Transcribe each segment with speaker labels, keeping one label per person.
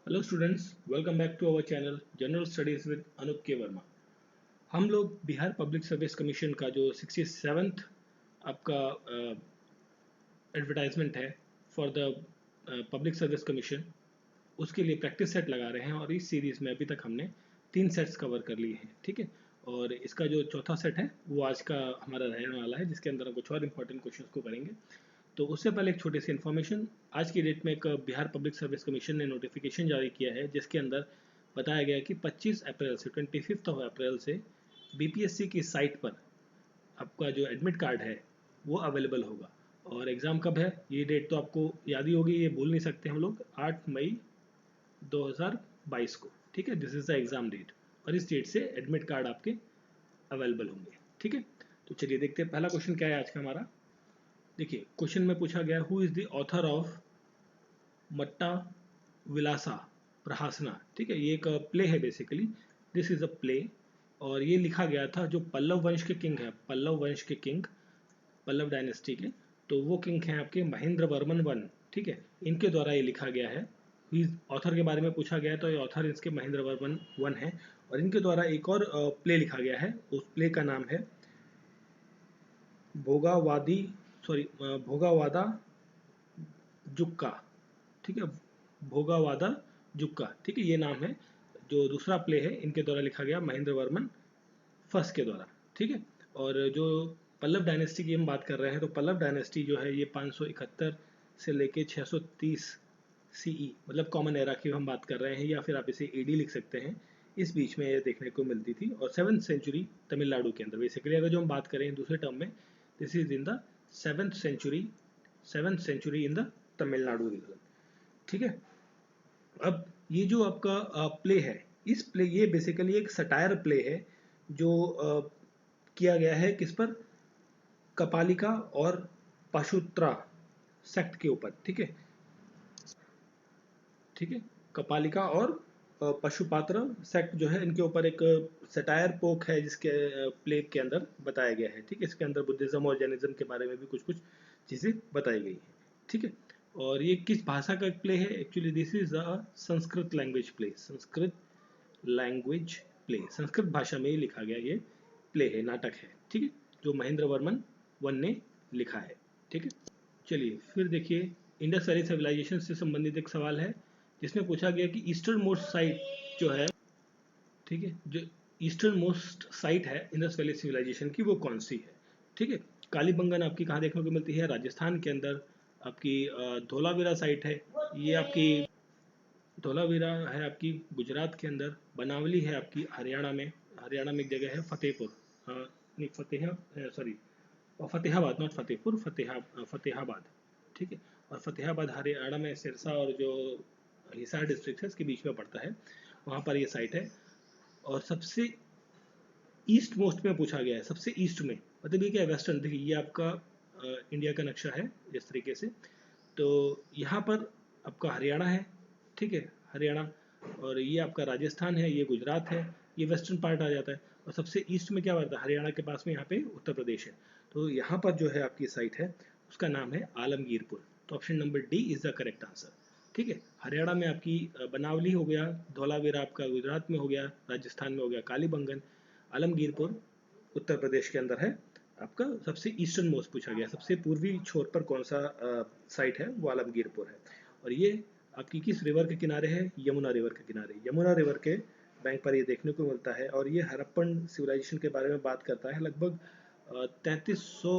Speaker 1: Hello students, welcome back to our channel general studies with Anoop K Verma. हम लोग Bihar public service commission का जो 67th आपका एडवर्टाइजमेंट है for the public service commission, उसके लिए प्रैक्टिस सेट लगा रहे हैं और इस सीरीज़ में अभी तक हमने 3 सेट्स कवर कर लिए हैं। ठीक है, और इसका जो चौथा सेट है वो आज का हमारा रहने वाला है, जिसके अंदर हम कुछ और इंपॉर्टेंट क्वेश्चंस को करेंगे। तो उससे पहले एक छोटी सी इन्फॉर्मेशन, आज की डेट में एक बिहार पब्लिक सर्विस कमीशन ने नोटिफिकेशन जारी किया है, जिसके अंदर बताया गया कि 25 अप्रैल से 25 अप्रैल से बीपीएससी की साइट पर आपका जो एडमिट कार्ड है वो अवेलेबल होगा। और एग्ज़ाम कब है ये डेट तो आपको याद ही होगी, ये भूल नहीं सकते हम लोग, 8 मई 2022 को। ठीक है, this is the exam date और इस डेट से एडमिट कार्ड आपके अवेलेबल होंगे। ठीक है, तो चलिए देखते हैं पहला क्वेश्चन क्या है आज का हमारा। देखिए, क्वेश्चन में पूछा गया who is the author of Matta Vilasa Prahasana. ठीक है, ये एक प्ले है basically, this is a play. और ये लिखा गया था जो पल्लव वंश के किंग है, पल्लव वंश के किंग, पल्लव डायनेस्टी के, तो वो किंग हैं आपके महेंद्र वर्मन वन। ठीक है, इनके द्वारा ये लिखा गया है। ऑथर के बारे में पूछा गया तो ये ऑथर इसके महेंद्र वर्मन वन है। और इनके द्वारा एक और प्ले लिखा गया है, उस प्ले का नाम है भोगावादी भोगावादा जुक्का। ठीक है, भोगावादा जुक्का। ठीक है, ये नाम है जो दूसरा प्ले है, इनके द्वारा लिखा गया महेंद्र वर्मन फर्स्ट के द्वारा। ठीक है, और जो पल्लव डायनेस्टी की हम बात कर रहे हैं तो पल्लव डायनेस्टी जो है ये 571 से लेके 630 सीई, मतलब कॉमन एरा की हम बात कर रहे हैं, या फिर आप इसे एडी लिख सकते हैं, इस बीच में ये देखने को मिलती थी। और 7th सेंचुरी तमिलनाडु के अंदर, बेसिकली अगर जो हम बात करें दूसरे टर्म में, this is in the 7th century in the Tamil Nadu region. ठीक है, अब ये जो आपका प्ले है, इस प्ले ये बेसिकली एक सटायर प्ले है जो किया गया है किस पर, कपालिका और पाशुत्रा सेक्ट के ऊपर। ठीक है, ठीक है, कपालिका और पशुपात्र सेक्ट जो है, इनके ऊपर एक सटायर पोक है जिसके प्ले के अंदर बताया गया है। ठीक है, इसके अंदर बुद्धिज्म और जैनिज्म के बारे में भी कुछ कुछ चीज़ें बताई गई हैं। ठीक है, और ये किस भाषा का एक प्ले है, actually this is a Sanskrit language play, Sanskrit language play, Sanskrit भाषा में ही लिखा गया ये प्ले है, नाटक है। ठीक है, जो महेंद्र वर्मन वन ने लिखा है। ठीक है, चलिए फिर देखिए, इंडस वैली सिविलाइजेशन से संबंधित एक सवाल है जिसमें पूछा गया कि ईस्टर्न मोस्ट साइट जो है, ठीक है, जो ईस्टर्न मोस्ट साइट है इंडस वैली सिविलाइजेशन की, वो कौन सी है। ठीक है, कालीबंगन आपकी कहाँ देखने को मिलती है, राजस्थान के अंदर। आपकी धोलावीरा साइट है, ये आपकी धोलावीरा है आपकी गुजरात के अंदर। बनावली है आपकी हरियाणा में, हरियाणा में एक जगह है फतेहपुर, नहीं फतेहाबाद, नॉट फतेहपुर, फतेहाबाद। ठीक है, और फतेहाबाद हरियाणा में सिरसा और जो हिसार डिस्ट्रिक्ट है इसके बीच में पड़ता है, वहाँ पर ये साइट है। और सबसे ईस्ट मोस्ट में पूछा गया है, सबसे ईस्ट में, मतलब ये क्या है, वेस्टर्न। देखिए ये आपका इंडिया का नक्शा है इस तरीके से, तो यहाँ पर आपका हरियाणा है। ठीक है, हरियाणा, और ये आपका राजस्थान है, ये गुजरात है, ये वेस्टर्न पार्ट आ जाता है। और सबसे ईस्ट में क्या आता है, हरियाणा के पास में यहाँ पे उत्तर प्रदेश है। तो यहाँ पर जो है आपकी साइट है उसका नाम है आलमगीरपुर। तो option number D is the correct answer. ठीक है, हरियाणा में आपकी बनावली हो गया, धौलावीरा आपका गुजरात में हो गया, राजस्थान में हो गया कालीबंगन, आलमगीरपुर उत्तर प्रदेश के अंदर है। आपका सबसे ईस्टर्न मोस्ट पूछा गया, सबसे पूर्वी छोर पर कौन सा साइट है, वो आलमगीरपुर है। और ये आपकी किस रिवर के किनारे है, यमुना रिवर के किनारे, यमुना रिवर के बैंक पर ये देखने को मिलता है। और ये हड़प्पन सिविलाइजेशन के बारे में बात करता है, लगभग 3300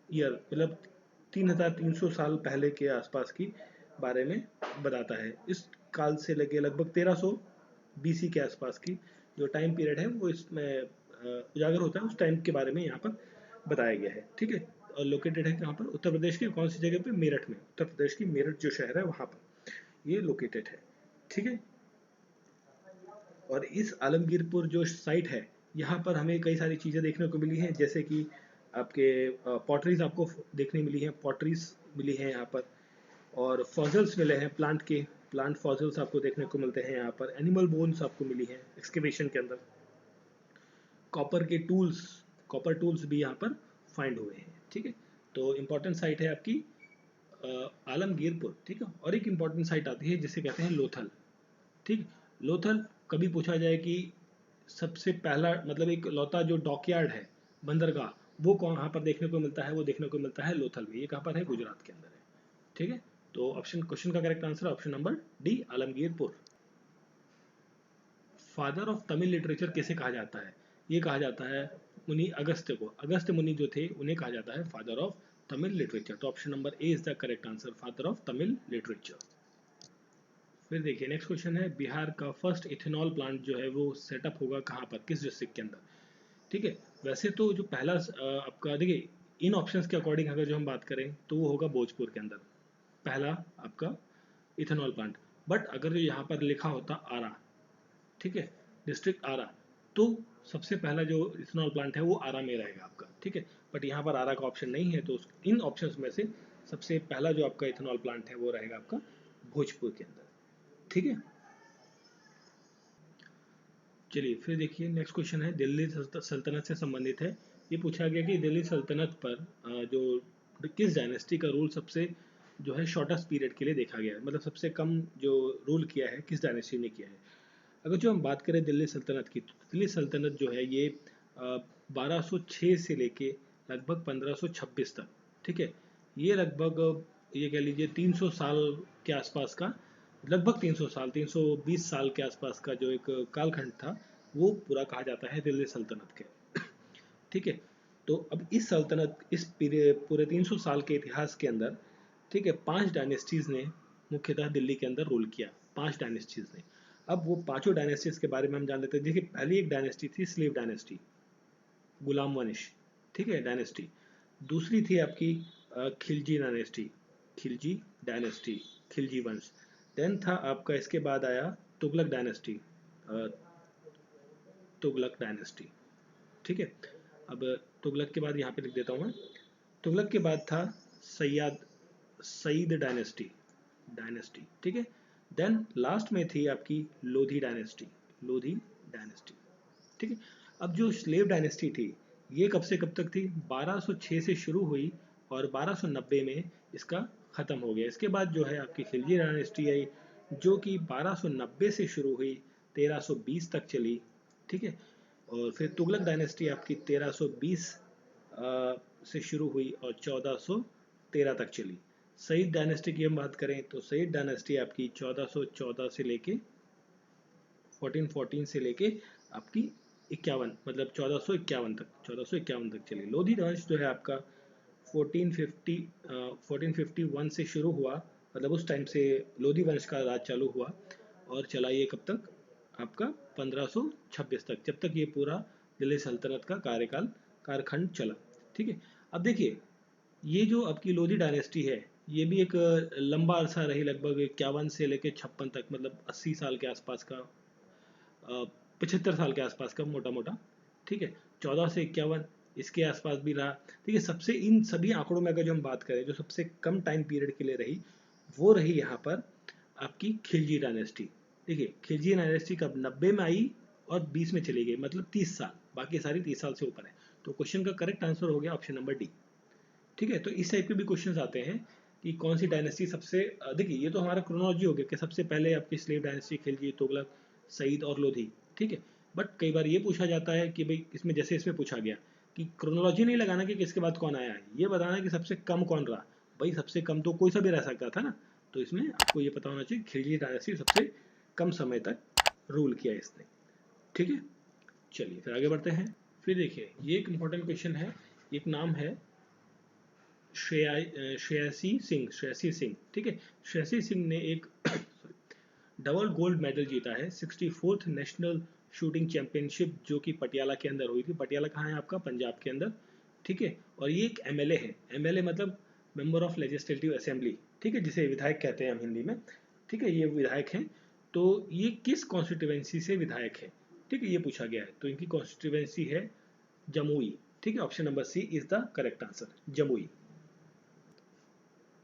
Speaker 1: ईयर, मतलब 3300 साल पहले के आसपास की बारे में बताता है। इस काल से लगे लगभग 1300 बीसी के आसपास की जो टाइम पीरियड है वो इसमें उजागर होता है, उस टाइम के बारे में यहाँ पर बताया गया है। ठीक है, और लोकेटेड है कहाँ पर, उत्तर प्रदेश की कौन सी जगह पे, मेरठ में, उत्तर प्रदेश की मेरठ जो शहर है वहाँ पर ये लोकेटेड है। ठीक है, और इस आलमगीरपुर जो साइट है, यहाँ पर हमें कई सारी चीज़ें देखने को मिली हैं, जैसे कि आपके पॉटरीज आपको देखने मिली हैं, पॉटरीज मिली हैं यहाँ पर, और फॉजल्स मिले हैं, प्लांट फॉजल्स आपको देखने को मिलते हैं यहाँ पर, एनिमल बोन्स आपको मिली हैं एक्सकेवेशन के अंदर, कॉपर के टूल्स, कॉपर टूल्स भी यहाँ पर फाइंड हुए हैं। ठीक है, तो इम्पॉर्टेंट साइट है आपकी आलमगीरपुर। ठीक है, और एक इम्पॉर्टेंट साइट आती है जिसे कहते हैं लोथल। ठीक। लोथल कभी पूछा जाए कि सबसे पहला मतलब एक लौता जो डॉकयार्ड है, बंदरगाह, वो कहाँ पर देखने को मिलता है? वो देखने को मिलता है लोथल में। ये कहाँ पर है? गुजरात के अंदर है। ठीक है, तो ऑप्शन क्वेश्चन का correct answer option number D, Alamgirpur. Father of Tamil literature किसे कहा जाता है? ये कहा जाता है मुनि अगस्त्य को। अगस्त्य मुनि जो थे उन्हें कहा जाता है फादर ऑफ तमिल लिटरेचर। तो option number A is the correct answer, father of Tamil literature. फिर देखिए नेक्स्ट क्वेश्चन है, बिहार का फर्स्ट इथेनॉल प्लांट जो है वो सेटअप होगा कहाँ पर, किस डिस्ट्रिक्ट के अंदर? ठीक है, वैसे तो जो पहला आपका देखिए, इन ऑप्शंस के अकॉर्डिंग अगर जो हम बात करें तो वो होगा भोजपुर के अंदर पहला आपका इथेनॉल प्लांट। बट अगर जो यहाँ पर लिखा होता आरा, ठीक है, डिस्ट्रिक्ट आरा, तो सबसे पहला जो इथेनॉल प्लांट है वो आरा में रहेगा आपका। ठीक है, बट यहाँ पर आरा का ऑप्शन नहीं है, तो इन ऑप्शंस में से सबसे पहला जो आपका इथेनॉल प्लांट है वो रहेगा आपका भोजपुर के अंदर। ठीक है, चलिए फिर देखिए नेक्स्ट क्वेश्चन है, दिल्ली सल्तनत से संबंधित है। ये पूछा गया कि दिल्ली सल्तनत पर जो किस डायनेस्टी का रूल सबसे जो है शॉर्टेस्ट पीरियड के लिए देखा गया है, मतलब सबसे कम जो रूल किया है किस डायनेस्टी ने किया है। अगर जो हम बात करें दिल्ली सल्तनत की, तो दिल्ली सल्तनत जो है ये 1206 से लेके लगभग 1526 तक, ठीक है, ये लगभग ये कह लीजिए 300 साल के आसपास का, लगभग 300 साल, 320 साल के आसपास का जो एक कालखंड था, वो पूरा कहा जाता है दिल्ली सल्तनत के। ठीक है, तो अब इस सल्तनत, इस पूरे 300 साल के इतिहास के अंदर, ठीक है, 5 डायनेस्टीज ने मुख्यतः दिल्ली के अंदर रूल किया, 5 डायनेस्टीज ने। अब वो पांचों डायनेस्टीज के बारे में हम जान लेते हैं। देखिए पहली एक डायनेस्टी थी स्लेव डायनेस्टी, गुलाम वंश, ठीक है, डायनेस्टी। दूसरी थी आपकी खिलजी डायनेस्टी, खिलजी डायनेस्टी, खिलजी वंश। देन था आपका, इसके बाद आया तुगलक डायनेस्टी, तुगलक डायनेस्टी। ठीक है, अब तुगलक के बाद यहाँ पे लिख देता हूँ मैं, तुगलक के बाद था सैयद, सईद डायनेस्टी, डायनेस्टी। ठीक है, देन लास्ट में थी आपकी लोधी डायनेस्टी, लोधी डायनेस्टी। ठीक है, अब जो स्लेव डायनेस्टी थी ये कब से कब तक थी? 1206 से शुरू हुई और 1290 में इसका ख़त्म हो गया। इसके बाद जो है आपकी खिलजी डायनेस्टी आई, जो कि 1290 से शुरू हुई, 1320 तक चली। ठीक है, और फिर तुगलक डायनेस्टी आपकी 1320 से शुरू हुई और 1413 तक चली। सईद डायनेस्टी की हम बात करें तो सईद डायनेस्टी आपकी 1414 से लेके 1414 से लेके आपकी 51, मतलब 1451 तक, 1451 तक चली। लोधी वंश जो है आपका 1451 से शुरू हुआ, मतलब उस टाइम से लोधी वंश का राज चालू हुआ और चला ये कब तक? आपका 1526 तक, जब तक ये पूरा दिल्ली सल्तनत का कार्यकाल, कारखंड चला। ठीक है, अब देखिए ये जो आपकी लोधी डायनेस्टी है ये भी एक लंबा अरसा रही, लगभग 51 से लेकर 56 तक, मतलब 80 साल के आसपास का, 75 साल के आसपास का मोटा मोटा। ठीक है, 14 से 51 इसके आसपास भी रहा। ठीक है, सबसे इन सभी आंकड़ों में अगर जो हम बात करें, जो सबसे कम टाइम पीरियड के लिए रही वो रही यहाँ पर आपकी खिलजी डायनेस्टी। देखिए खिलजी डायनेस्टी कब 90 में आई और 20 में चली गई, मतलब 30 साल, बाकी सारी 30 साल से ऊपर है। तो क्वेश्चन का करेक्ट आंसर हो गया ऑप्शन नंबर डी। ठीक है, तो इस टाइप के भी क्वेश्चंस आते हैं कि कौन सी डायनेस्टी सबसे देखिए ये तो हमारा क्रोनोलॉजी हो गया कि सबसे पहले आपकी स्लेव डायनेस्टी, खिलजी, तुगलक, सईद और लोधी। ठीक है, बट कई बार ये पूछा जाता है कि भाई इसमें, जैसे इसमें पूछा गया कि क्रोनोलॉजी नहीं लगाना कि किसके बाद कौन आया है, ये बताना कि सबसे कम कौन रहा। भाई सबसे कम तो कोई सा भी रह सकता था ना, तो इसमें आपको ये पता होना चाहिए खिलजी डायनेस्टी सबसे कम समय तक रूल किया इसने। ठीक है, चलिए फिर आगे बढ़ते हैं। फिर देखिए ये एक इंपॉर्टेंट क्वेश्चन है, एक नाम है श्रेयसी सिंह, श्रेयसी सिंह। ठीक है, श्रेयसी सिंह ने एक डबल गोल्ड मेडल जीता है 64th नेशनल शूटिंग चैंपियनशिप, जो कि पटियाला के अंदर हुई थी। पटियाला कहाँ है आपका? पंजाब के अंदर। ठीक है, और ये एक एमएलए है, एमएलए मतलब मेंबर ऑफ लेजिस्लेटिव असेंबली, ठीक है, जिसे विधायक कहते हैं हम हिंदी में। ठीक है, ये विधायक हैं। तो ये किस कॉन्स्टिट्यूएंसी से विधायक है? ठीक है, ये पूछा गया है। तो इनकी कॉन्स्टिट्यूएंसी है जमुई। ठीक है, option number C is the correct answer, Jamui.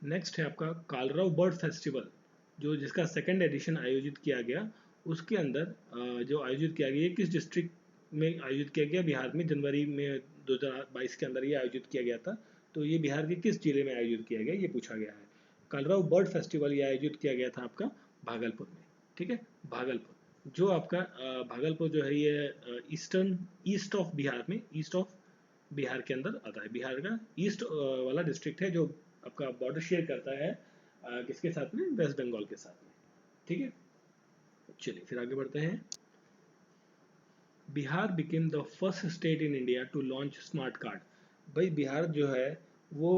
Speaker 1: Next है आपका कालराव बर्ड फेस्टिवल, जो जिसका सेकंड एडिशन आयोजित किया गया, उसके अंदर जो आयोजित किया गया, किस डिस्ट्रिक्ट में आयोजित किया गया? बिहार में, जनवरी में 2022 के अंदर ये आयोजित किया गया था। तो ये बिहार के किस जिले में आयोजित किया गया, ये पूछा गया है। कालराव बर्ड फेस्टिवल ये आयोजित किया गया था आपका भागलपुर में। ठीक है, भागलपुर जो आपका भागलपुर जो है ये ईस्ट ऑफ बिहार में, ईस्ट ऑफ बिहार के अंदर आता है। बिहार का ईस्ट वाला डिस्ट्रिक्ट है जो आपका बॉर्डर शेयर करता है किसके साथ में, वेस्ट बंगाल के साथ में। ठीक है, चलिए फिर आगे बढ़ते हैं। Bihar became the first state in India to launch smart card. भाई बिहार जो है वो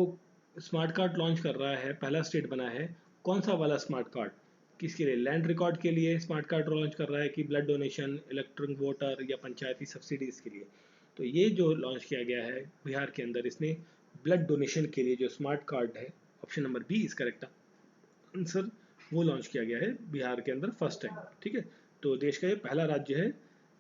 Speaker 1: स्मार्ट कार्ड लॉन्च कर रहा है, पहला स्टेट बना है। कौन सा वाला स्मार्ट कार्ड, किसके लिए, लैंड रिकॉर्ड के लिए स्मार्ट कार्ड लॉन्च कर रहा है कि ब्लड डोनेशन, इलेक्ट्रॉनिक वोटर या पंचायती सब्सिडीज के लिए? तो ये जो लॉन्च किया गया है बिहार के अंदर, इसने ब्लड डोनेशन के लिए जो स्मार्ट कार्ड है, option number B is correct answer, वो लॉन्च किया गया है बिहार के अंदर फर्स्ट टाइम। ठीक है, तो देश का ये पहला राज्य है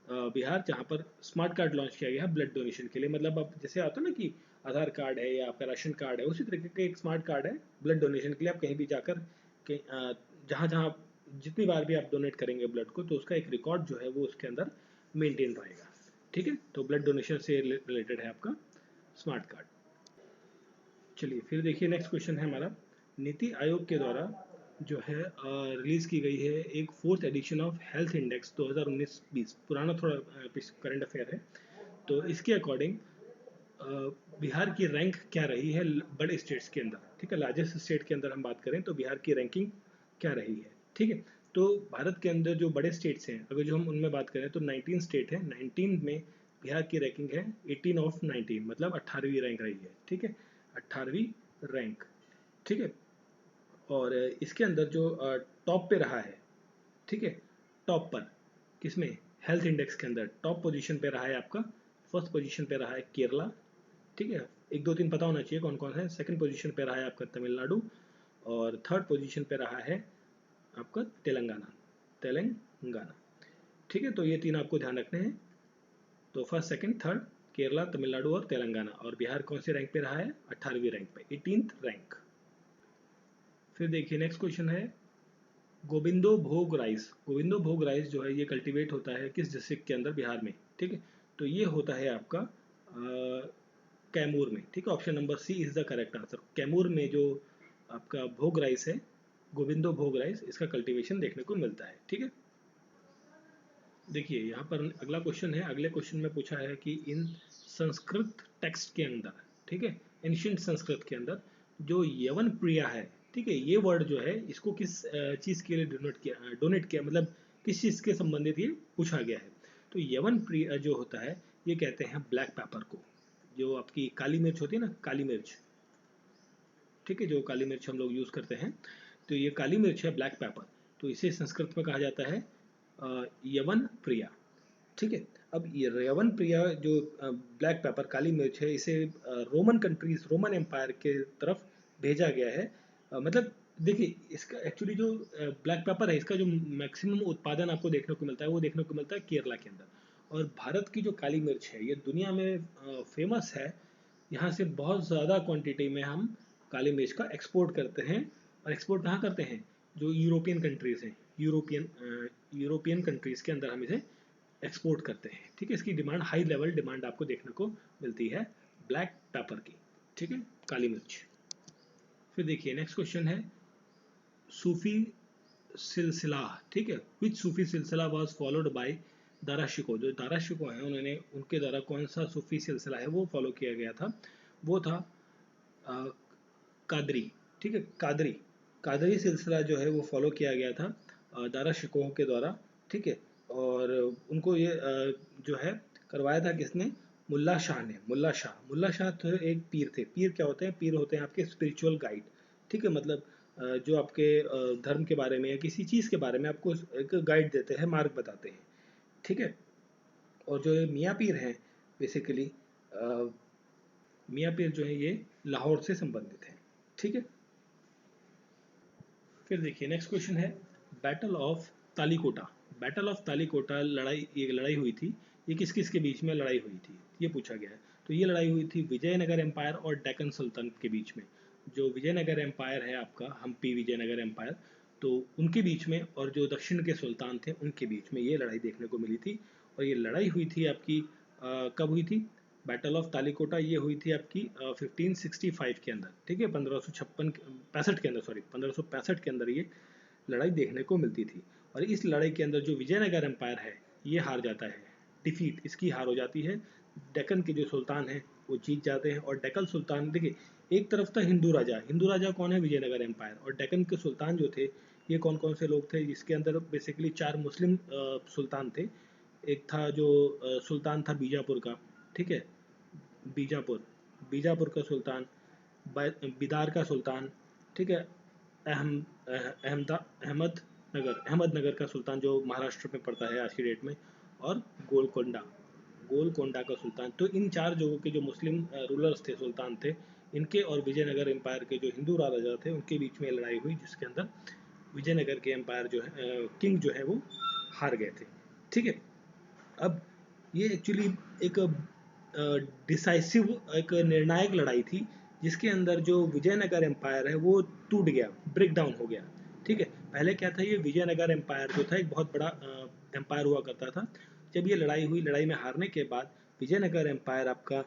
Speaker 1: बिहार जहाँ पर स्मार्ट कार्ड लॉन्च किया गया है ब्लड डोनेशन के लिए। मतलब अब जैसे आता है ना कि आधार कार्ड है या आपका राशन कार्ड है, उसी तरीके का एक स्मार्ट कार्ड है ब्लड डोनेशन के लिए। आप कहीं भी जाकर जहाँ जहाँ जितनी बार भी आप डोनेट करेंगे ब्लड को, तो उसका एक रिकॉर्ड जो है वो उसके अंदर मेंटेन रहेगा। ठीक है, तो ब्लड डोनेशन से रिलेटेड है आपका स्मार्ट कार्ड। चलिए फिर देखिए नेक्स्ट क्वेश्चन है हमारा, नीति आयोग के द्वारा जो है रिलीज की गई है एक fourth edition of health index 2019-20, पुराना थोड़ा करंट अफेयर है। तो इसके अकॉर्डिंग बिहार की रैंक क्या रही है बड़े स्टेट्स के अंदर? ठीक है, लार्जेस्ट स्टेट के अंदर हम बात करें तो बिहार की रैंकिंग क्या रही है? ठीक है, तो भारत के अंदर जो बड़े स्टेट्स हैं, अगर जो हम उनमें बात करें तो 19 स्टेट है, 19 में बिहार की रैंकिंग है 18 ऑफ 19, मतलब 18वीं रैंक रही है। ठीक है, 18वीं रैंक। ठीक है, और इसके अंदर जो टॉप पे रहा है, ठीक है, टॉप पर किसमें, हेल्थ इंडेक्स के अंदर टॉप पोजीशन पे रहा है आपका, फर्स्ट पोजीशन पे रहा है केरला। ठीक है, 1 2 3 पता होना चाहिए कौन कौन है। सेकंड पोजीशन पे रहा है आपका तमिलनाडु, और थर्ड पोजीशन पे रहा है आपका तेलंगाना। ठीक है, तो ये 3 आपको ध्यान रखने हैं। तो first second third Kerala, Tamil Nadu और तेलंगाना। और बिहार कौन से रैंक पे रहा है, 18वीं रैंक पे, 18th रैंक। फिर देखिए नेक्स्ट क्वेश्चन है, गोविंदो भोग राइस। गोविंदो भोग राइस जो है ये कल्टीवेट होता है किस डिस्ट्रिक्ट के अंदर, बिहार में? ठीक है, तो ये होता है आपका कैमूर में। ठीक है, option number C is the correct answer. Kaimur में जो आपका भोग राइस है, गोविंदो भोग राइस, इसका कल्टीवेशन देखने को मिलता है। ठीक है, देखिए यहाँ पर अगला क्वेश्चन है। अगले क्वेश्चन में पूछा है कि इन संस्कृत टेक्स्ट के अंदर, ठीक है, एंशियंट संस्कृत के अंदर जो यवन प्रिया है, ठीक है, ये वर्ड जो है इसको किस चीज़ के लिए डोनेट किया, मतलब किस चीज़ के संबंधित ये पूछा गया है? तो यवन प्रिया जो होता है ये कहते हैं ब्लैक पेपर को, जो आपकी काली मिर्च होती है ना, काली मिर्च। ठीक है, जो काली मिर्च हम लोग यूज़ करते हैं, तो ये काली मिर्च है, ब्लैक पेपर। तो इसे संस्कृत में कहा जाता है यवन प्रिया। ठीक है, अब ये यवन प्रिया जो ब्लैक पेपर, काली मिर्च है, इसे रोमन कंट्रीज, रोमन एम्पायर के तरफ भेजा गया है। मतलब देखिए इसका एक्चुअली जो ब्लैक पेपर है, इसका जो मैक्सिमम उत्पादन आपको देखने को मिलता है वो देखने को मिलता है केरला के अंदर। और भारत की जो काली मिर्च है ये दुनिया में फेमस है। यहाँ से बहुत ज़्यादा क्वांटिटी में हम काली मिर्च का एक्सपोर्ट करते हैं। और एक्सपोर्ट कहाँ करते हैं, जो यूरोपियन कंट्रीज़ हैं, यूरोपियन कंट्रीज़ के अंदर हम इसे एक्सपोर्ट करते हैं। ठीक है, इसकी डिमांड, हाई लेवल डिमांड आपको देखने को मिलती है ब्लैक पेपर की। ठीक है, काली मिर्च। फिर देखिए नेक्स्ट क्वेश्चन है, सूफी सिलसिला, ठीक है, विच सूफी सिलसिला was followed by Dara Shikoh. जो दारा शिको है उन्होंने, उनके द्वारा कौन सा सूफी सिलसिला है वो फॉलो किया गया था? वो था कादरी। ठीक है, कादरी सिलसिला जो है वो फॉलो किया गया था दारा शिकोह के द्वारा। ठीक है, और उनको ये जो है करवाया था किसने, मुल्ला शाह ने। मुल्ला शाह तो एक पीर थे। पीर क्या होते हैं, पीर होते हैं आपके स्पिरिचुअल गाइड। ठीक है, मतलब जो आपके धर्म के बारे में या किसी चीज़ के बारे में आपको एक गाइड देते हैं, मार्ग बताते हैं। ठीक है, और जो मियाँ पीर हैं बेसिकली, मियाँ पीर जो है ये लाहौर से संबंधित है। ठीक है, फिर देखिए नेक्स्ट क्वेश्चन है, battle of Talikota. Battle of Talikota लड़ाई, ये लड़ाई हुई थी, ये किस किस के बीच में लड़ाई हुई थी ये पूछा गया है। तो ये लड़ाई हुई थी विजयनगर एम्पायर और डेक्कन सुल्तानत के बीच में। जो विजयनगर एम्पायर है आपका, हम्पी विजयनगर एम्पायर, तो उनके बीच में, और जो दक्षिण के सुल्तान थे उनके बीच में ये लड़ाई देखने को मिली थी। और ये लड़ाई हुई थी आपकी कब हुई थी, बैटल ऑफ तालीकोटा ये हुई थी आपकी 1565 के अंदर। ठीक है, 1565 के अंदर, सॉरी 1565 के अंदर ये लड़ाई देखने को मिलती थी। और इस लड़ाई के अंदर जो विजयनगर एम्पायर है ये हार जाता है, डिफीट इसकी हार हो जाती है। डेक्कन के जो सुल्तान हैं वो जीत जाते हैं। और डेक्कन सुल्तान देखिए, एक तरफ था हिंदू राजा कौन है, विजयनगर एम्पायर, और डेक्कन के सुल्तान जो थे ये कौन कौन से लोग थे, जिसके अंदर बेसिकली 4 मुस्लिम सुल्तान थे। एक था जो सुल्तान था बीजापुर का, ठीक है, बीजापुर बीजापुर का सुल्तान, बिदार का सुल्तान, ठीक है, अहमदनगर का सुल्तान जो महाराष्ट्र में पड़ता है आज की डेट में, और गोलकोंडा का सुल्तान। तो इन 4 जगहों के जो मुस्लिम रूलर्स थे, सुल्तान थे, इनके और विजयनगर एम्पायर के जो हिंदू राजा थे उनके बीच में लड़ाई हुई, जिसके अंदर विजयनगर के एम्पायर जो है किंग जो है वो हार गए थे। ठीक है, अब ये एक्चुअली एक डिसाइसिव, एक निर्णायक लड़ाई थी, जिसके अंदर जो विजयनगर एम्पायर है वो टूट गया, ब्रेक डाउन हो गया। ठीक है, पहले क्या था, ये विजयनगर एम्पायर जो था एक बहुत बड़ा एम्पायर हुआ करता था। जब ये लड़ाई हुई, लड़ाई में हारने के बाद विजयनगर एम्पायर आपका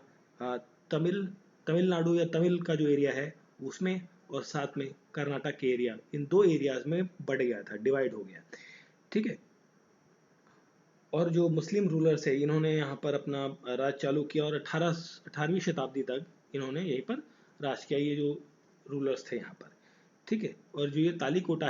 Speaker 1: तमिलनाडु या तमिल का जो एरिया है उसमें, और साथ में कर्नाटक के एरिया, इन 2 एरियाज में बढ़ गया था, डिवाइड हो गया। ठीक है, और जो मुस्लिम रूलर्स है इन्होंने यहाँ पर अपना राज चालू किया, और 18वीं शताब्दी तक इन्होंने यहीं पर राज किया, ये जो रूलर्स थे यहाँ पर। ठीक है, और जो ये तालीकोटा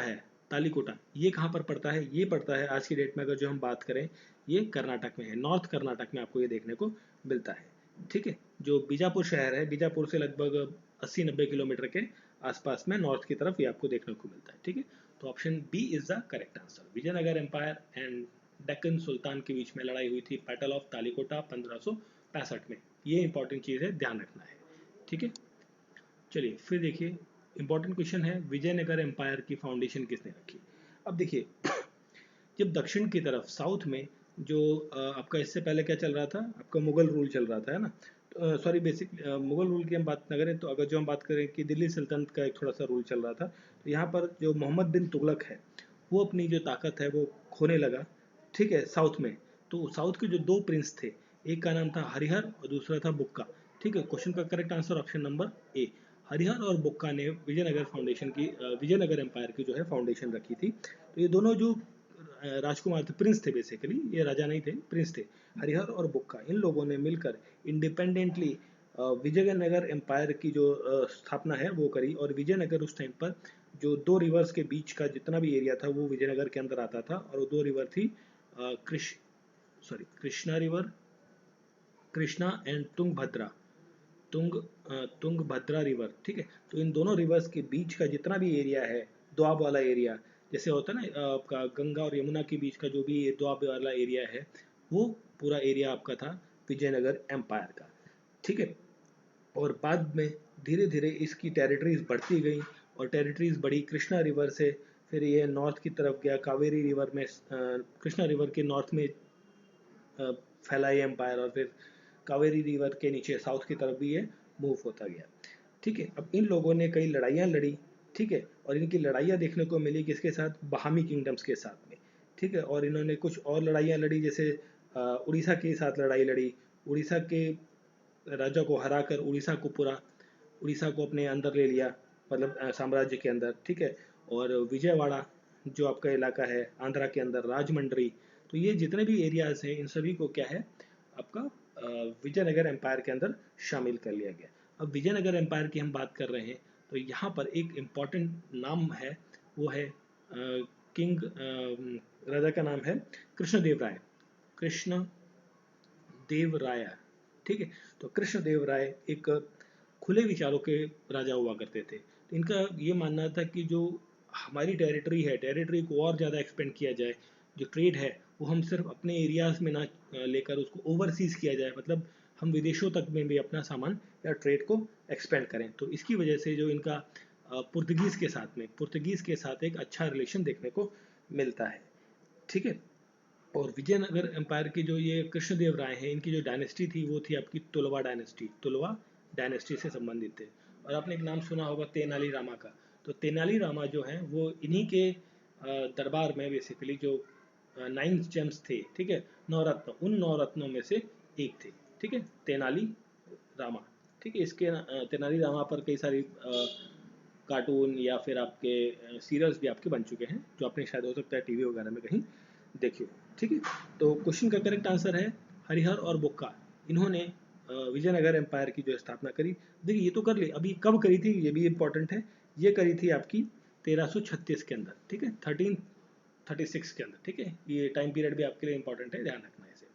Speaker 1: ये कहाँ पर पड़ता है, ये पड़ता है आज की डेट में अगर जो हम बात करें, ये कर्नाटक में है, नॉर्थ कर्नाटक में आपको ये देखने को मिलता है। ठीक है, जो बीजापुर शहर है, बीजापुर से लगभग 80-90 किलोमीटर के आसपास में नॉर्थ की तरफ ये आपको देखने को मिलता है। ठीक है, तो option B is the correct answer. Vijayanagara empire and Deccan sultan के बीच में लड़ाई हुई थी, बैटल ऑफ तालीकोटा 1565 में। ये इंपॉर्टेंट चीज़ है, ध्यान रखना है। ठीक है, चलिए फिर देखिए, इंपॉर्टेंट क्वेश्चन है, विजयनगर एम्पायर की फाउंडेशन किसने रखी। अब देखिए, जब दक्षिण की तरफ साउथ में जो आपका इससे पहले क्या चल रहा था, आपका मुगल रूल चल रहा था, है ना, सॉरी, बेसिक मुगल रूल की हम बात न करें तो अगर जो हम बात करें कि दिल्ली सल्तनत का एक थोड़ा सा रूल चल रहा था, तो यहाँ पर जो मोहम्मद बिन तुगलक है वो अपनी जो ताकत है वो खोने लगा। ठीक है, साउथ में, तो साउथ के जो 2 प्रिंस थे, एक का नाम था हरिहर और दूसरा था बुक्का। ठीक है, क्वेश्चन का correct answer option number A, Harihar और बुक्का ने विजयनगर एम्पायर की जो है फाउंडेशन रखी थी। तो ये दोनों जो राजकुमार थे, प्रिंस थे, बेसिकली ये राजा नहीं थे, प्रिंस थे, हरिहर और बुक्का, इन लोगों ने मिलकर इंडिपेंडेंटली विजयनगर एम्पायर की जो स्थापना है वो करी। और विजयनगर उस टाइम पर जो 2 रिवर्स के बीच का जितना भी एरिया था वो विजयनगर के अंदर आता था, और वो 2 रिवर थी Krishna river, Krishna and Tungabhadra river. ठीक है, तो इन दोनों रिवर्स के बीच का जितना भी एरिया है, दोआब वाला एरिया, जैसे होता है ना आपका गंगा और यमुना के बीच का जो भी दोआब वाला एरिया है, वो पूरा एरिया आपका था विजयनगर एम्पायर का। ठीक है, और बाद में धीरे धीरे इसकी टेरिटरीज बढ़ती गई, और टेरिटरीज बढ़ी कृष्णा रिवर से, फिर ये नॉर्थ की तरफ गया, कावेरी रिवर में, कृष्णा रिवर के नॉर्थ में फैला ये एम्पायर, और फिर कावेरी रिवर के नीचे साउथ की तरफ भी ये मूव होता गया। ठीक है, अब इन लोगों ने कई लड़ाइयाँ लड़ी। ठीक है, और इनकी लड़ाइयाँ देखने को मिली किसके साथ, बहामी किंगडम्स के साथ में। ठीक है, और इन्होंने कुछ और लड़ाइयाँ लड़ी, जैसे उड़ीसा के साथ लड़ाई लड़ी, उड़ीसा के राजा को हराकर उड़ीसा को अपने अंदर ले लिया, मतलब साम्राज्य के अंदर। ठीक है, और विजयवाड़ा जो आपका इलाका है आंध्रा के अंदर, राजमंड्री, तो ये जितने भी एरियाज हैं इन सभी को क्या है आपका विजयनगर एम्पायर के अंदर शामिल कर लिया गया। अब विजयनगर एम्पायर की हम बात कर रहे हैं, तो यहाँ पर एक इम्पॉर्टेंट नाम है, वो है किंग, राजा का नाम है कृष्ण देव राय। ठीक है, तो कृष्ण देव राय एक खुले विचारों के राजा हुआ करते थे। तो इनका ये मानना था कि जो हमारी टेरिटरी को और ज़्यादा एक्सपेंड किया जाए, जो ट्रेड है वो हम सिर्फ अपने एरियाज में ना लेकर उसको ओवरसीज किया जाए, मतलब हम विदेशों तक में भी अपना सामान या ट्रेड को एक्सपेंड करें। तो इसकी वजह से जो इनका पुर्तगीज़ के साथ एक अच्छा रिलेशन देखने को मिलता है। ठीक है, और विजयनगर एम्पायर की जो ये कृष्णदेव राय हैं, इनकी जो डायनेस्टी थी वो थी आपकी तुलवा डायनेस्टी से संबंधित थे। और आपने एक नाम सुना होगा तेनाली रामा का, तो तेनाली रामा जो हैं वो इन्हीं के दरबार में बेसिकली जो 9 जेम्स थे, ठीक है, 9 रत्न, उन 9 रत्नों में से एक थे। ठीक है, तेनाली रामा। ठीक है, इसके तेनाली रामा पर कई सारी कार्टून या फिर आपके सीरियल्स भी आपके बन चुके हैं, जो आपने शायद हो सकता है टीवी वगैरह में कहीं देखे हो। ठीक है, तो क्वेश्चन का करेक्ट आंसर है हरिहर और बुक्का। इन्होंने विजयनगर एम्पायर की जो स्थापना करी। देखिए ये तो कर ली, अभी कब करी थी ये भी इम्पोर्टेंट है। ये करी थी आपकी 1336 के अंदर, ठीक है, 1336 के अंदर। ठीक है, ये टाइम पीरियड भी आपके लिए इंपॉर्टेंट है, ध्यान रखना इसे।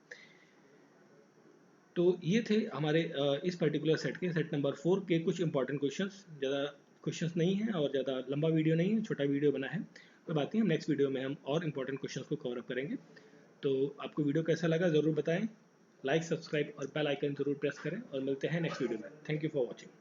Speaker 1: तो ये थे हमारे इस पर्टिकुलर सेट के, सेट नंबर 4 के कुछ इंपॉर्टेंट क्वेश्चंस। ज़्यादा क्वेश्चंस नहीं है और ज़्यादा लंबा वीडियो नहीं है, छोटा वीडियो बना है। कोई बात नहीं, हम नेक्स्ट वीडियो में हम और इंपॉर्टेंट क्वेश्चंस को कवर अप करेंगे। तो आपको वीडियो कैसा लगा ज़रूर बताएं, लाइक, सब्सक्राइब और बेल आइकन ज़रूर प्रेस करें, और मिलते हैं नेक्स्ट वीडियो में। Thank you for watching.